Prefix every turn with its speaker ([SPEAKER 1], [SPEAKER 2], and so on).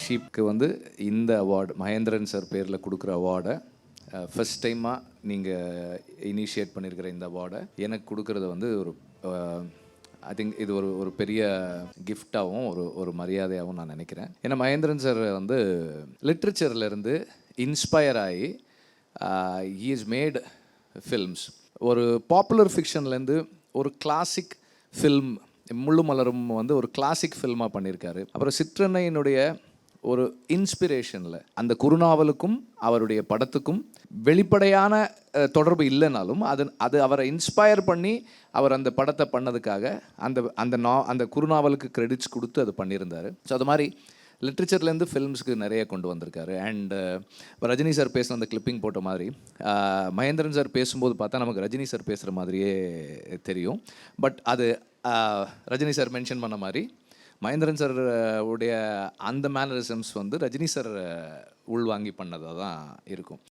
[SPEAKER 1] ஷீப்க்கு வந்து இந்த award Mahendran sir பேரில் கொடுக்குற அவார்டை ஃபஸ்ட் டைமாக நீங்கள் இனிஷியேட் பண்ணியிருக்கிற இந்த அவார்டை எனக்கு கொடுக்குறது வந்து ஒரு ஐ திங்க் இது ஒரு பெரிய கிஃப்டாகவும் ஒரு மரியாதையாகவும் நான் நினைக்கிறேன். ஏன்னா மகேந்திரன் சார் வந்து லிட்ரேச்சர்லேருந்து இன்ஸ்பயர் ஆகி ஹீ இஸ் மேட் ஃபில்ம்ஸ். ஒரு பாப்புலர் ஃபிக்ஷன்லேருந்து ஒரு கிளாசிக் ஃபில்ம் முள்ளு மலரும் வந்து ஒரு கிளாசிக் ஃபில்மாக பண்ணியிருக்காரு. அப்புறம் சிற்றன்னையினுடைய ஒரு இன்ஸ்பிரேஷனில் அந்த குறுநாவலுக்கும் அவருடைய படத்துக்கும் வெளிப்படையான தொடர்பு இல்லைனாலும் அது அவரை இன்ஸ்பயர் பண்ணி அவர் அந்த படத்தை பண்ணதுக்காக அந்த குறுநாவலுக்கு கிரெடிட்ஸ் கொடுத்து அது பண்ணியிருந்தார். ஸோ அது மாதிரி லிட்ரேச்சர்லேருந்து ஃபில்ம்ஸ்க்கு நிறைய கொண்டு வந்திருக்காரு. அண்ட் இப்போ ரஜினி சார் பேசின அந்த கிளிப்பிங் போட்ட மாதிரி மகேந்திரன் சார் பேசும்போது பார்த்தா நமக்கு ரஜினி சார் பேசுகிற மாதிரியே தெரியும். பட் அது ரஜினி சார் மென்ஷன் பண்ண மாதிரி மகேந்திரன் சார் உடைய அந்த மேனரிசம்ஸ் வந்து ரஜினி சார் உள்வாங்கி பண்ணதாக தான் இருக்கும்.